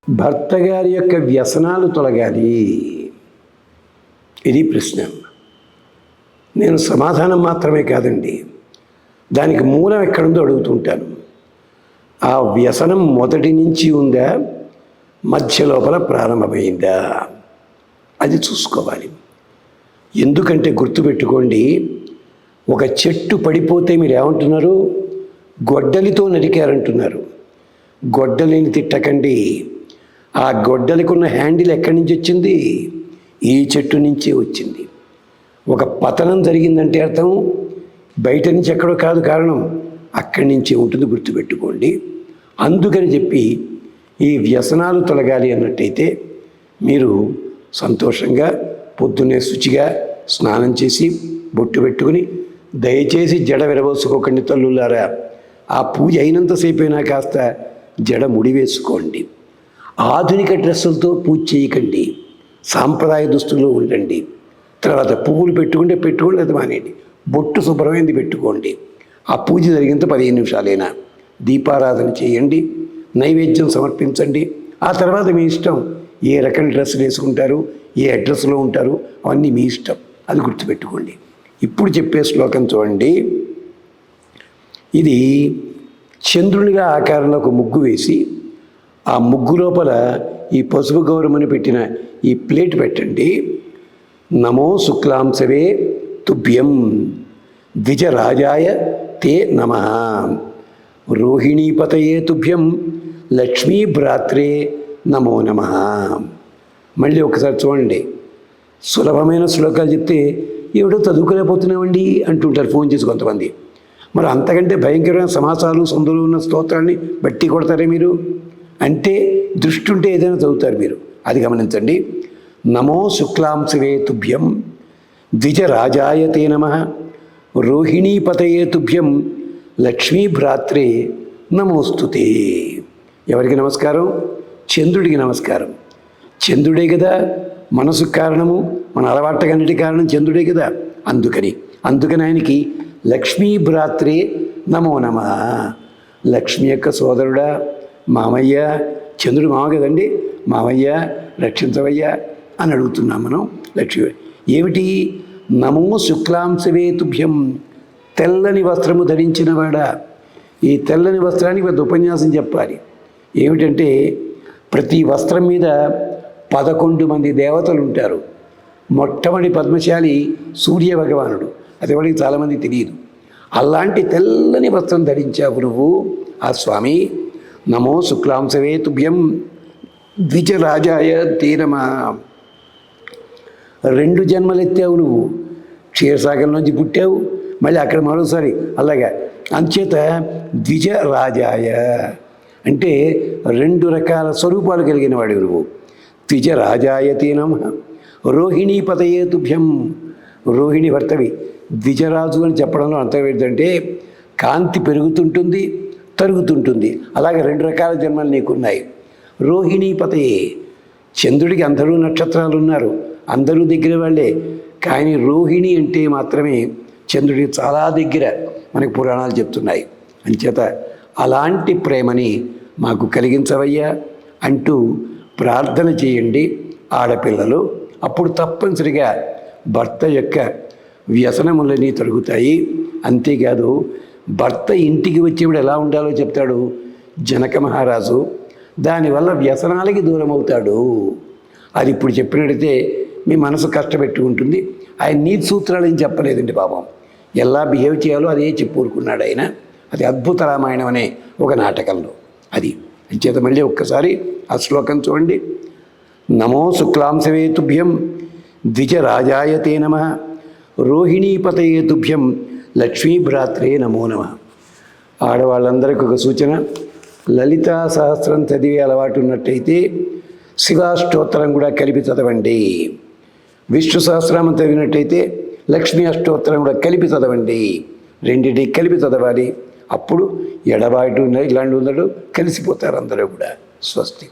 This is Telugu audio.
భర్త గారి యొక్క వ్యసనాలు తొలగాలి, ఇది ప్రశ్న. నేను సమాధానం మాత్రమే కాదండి, దానికి మూలం ఎక్కడుందో అడుగుతుంటాను. ఆ వ్యసనం మొదటి నుంచి ఉందా, మధ్య లోపల ప్రారంభమైందా, అది చూసుకోవాలి. ఎందుకంటే గుర్తుపెట్టుకోండి, ఒక చెట్టు పడిపోతే మీరు ఏమంటున్నారు? గొడ్డలితో నరికారంటున్నారు. గొడ్డలిని తిట్టకండి. ఆ గొడ్డలికున్న హ్యాండిల్ ఎక్కడి నుంచి వచ్చింది? ఈ చెట్టు నుంచే వచ్చింది. ఒక పతనం జరిగిందంటే అర్థం బయట నుంచి ఎక్కడో కాదు కారణం, అక్కడి నుంచే ఉంటుంది, గుర్తుపెట్టుకోండి. అందుకని చెప్పి ఈ వ్యసనాలు తొలగాలి అన్నట్టయితే మీరు సంతోషంగా పొద్దున్నే శుచిగా స్నానం చేసి బొట్టు పెట్టుకుని, దయచేసి జడ విరబోసుకోకండి తల్లులారా. ఆ పూజ అయినంతసేపు అయినా కాస్త జడ ముడివేసుకోండి. ఆధునిక డ్రెస్సులతో పూజ చేయకండి, సాంప్రదాయ దుస్తుల్లో ఉండండి. తర్వాత పువ్వులు పెట్టుకుంటే పెట్టుకోండి, అది మానేయండి. బొట్టు శుభ్రమైంది పెట్టుకోండి. ఆ పూజ జరిగినంత 15 నిమిషాలైనా దీపారాధన చేయండి, నైవేద్యం సమర్పించండి. ఆ తర్వాత మీ ఇష్టం, ఏ రకం డ్రెస్సులు వేసుకుంటారు, ఏ అడ్రస్లో ఉంటారు, అవన్నీ మీ ఇష్టం. అది గుర్తుపెట్టుకోండి. ఇప్పుడు చెప్పే శ్లోకం చూడండి. ఇది చంద్రునిగా ఆకారంలో ఒక ముగ్గు వేసి, ఆ ముగ్గు లోపల ఈ పసుపు గౌరమ్మని పెట్టిన ఈ ప్లేట్ పెట్టండి. నమో శుక్లాంశవే తుభ్యం ద్విజరాజాయ తే నమః రోహిణీపతయే తుభ్యం లక్ష్మీ భ్రాత్రే నమో నమః. మళ్ళీ ఒకసారి చూడండి. సులభమైన శ్లోకాలు చెప్తే ఏమిటో చదువుకోలేకపోతున్నామండి అంటుంటారు ఫోన్ చేసి కొంతమంది. మరి అంతకంటే భయంకరమైన సమాసాలు సందులో ఉన్న స్తోత్రాన్ని బట్టి కొడతారే మీరు? అంటే దృష్టి ఉంటే ఏదైనా చదువుతారు మీరు, అది గమనించండి. నమో శుక్లాంశవే తుభ్యం ద్విజరాజాయ తే నమః రోహిణీపతయే తుభ్యం లక్ష్మీ భ్రాత్రే నమోస్తుతే. ఎవరికి నమస్కారం? చంద్రుడికి నమస్కారం. చంద్రుడే కదా మనసుకు కారణము, మన అలవాట్లకన్నిటి కారణం చంద్రుడే కదా. అందుకని ఆయనకి లక్ష్మీ భ్రాత్రే నమో నమః. లక్ష్మి యొక్క సోదరుడా, మామయ్య, చంద్రుడు మామ కదండి, మామయ్య రక్షించవయ్యా అని అడుగుతున్నాం మనం. లక్ష్మి ఏమిటి? నమో శుక్లాంశవే తుభ్యం, తెల్లని వస్త్రము ధరించినవాడా. ఈ తెల్లని వస్త్రానికి పెద్ద ఉపన్యాసం చెప్పాలి. ఏమిటంటే ప్రతి వస్త్రం మీద 11 మంది దేవతలు ఉంటారు. మొట్టమొదటి పద్మశాలి సూర్య భగవానుడు, అది ఎవరికి చాలామంది తెలియదు. అలాంటి తెల్లని వస్త్రం ధరించావు నువ్వు ఆ స్వామి. నమో శుక్లాంశవే తుభ్యం ద్విజరాజాయ తే నమః. 2 జన్మలెత్తావు నువ్వు. క్షీరసాగర్ నుంచి పుట్టావు, మళ్ళీ అక్కడ మరోసారి అలాగా. అంచేత ద్విజరాజాయ అంటే 2 రకాల స్వరూపాలు కలిగిన వాడు నువ్వు. ద్విజరాజాయ తే నమః రోహిణీపతయే తుభ్యం. రోహిణి భర్తవి, ద్విజరాజు అని చెప్పడంలో అర్థం ఏంటంటే కాంతి పెరుగుతుంటుంది, తరుగుతుంటుంది. అలాగే 2 రకాల జన్మలు నీకున్నాయి. రోహిణీపతయే, చంద్రుడికి అందరూ నక్షత్రాలు ఉన్నారు, అందరూ దగ్గర వాళ్ళే. కానీ రోహిణి అంటే మాత్రమే చంద్రుడికి చాలా దగ్గర, మనకి పురాణాలు చెప్తున్నాయి. అంచేత అలాంటి ప్రేమని మాకు కలిగించవయ్యా అంటూ ప్రార్థన చేయండి ఆడపిల్లలు. అప్పుడు తప్పనిసరిగా భర్త యొక్క వ్యసనములన్నీ తొలగుతాయి. అంతేకాదు, భర్త ఇంటికి వచ్చేవాడు ఎలా ఉండాలో చెప్తాడు జనక మహారాజు. దానివల్ల వ్యసనాలకి దూరం అవుతాడు. అది ఇప్పుడు చెప్పినట్టయితే మీ మనసు కష్టపెట్టుకుంటుంది. ఆయన నీతి సూత్రాలు ఏం చెప్పలేదండి పాపం. ఎలా బిహేవ్ చేయాలో అదే చెప్పుకున్నాడు ఆయన. అది అద్భుత రామాయణం అనే ఒక నాటకంలో. అది అంచేత మళ్ళీ ఒక్కసారి ఆ శ్లోకం చూడండి. నమో శుక్లాంశవే తుభ్యం ద్విజరాజాయ తే నమః రోహిణీపతయే తుభ్యం లక్ష్మీభ్రాత్రే నమో నమః. ఆడవాళ్ళందరికీ ఒక సూచన, లలితా సహస్రం చదివే అలవాటు ఉన్నట్టయితే శివాష్టోత్తరం కూడా కలిపి చదవండి. విష్ణు సహస్రనామం చదివినట్టయితే లక్ష్మీ అష్టోత్తరం కూడా కలిపి చదవండి. రెండింటి కలిపి చదవాలి. అప్పుడు ఎడబాటు ఇలాంటి ఉండడు, కలిసిపోతారు అందరూ కూడా. స్వస్తి.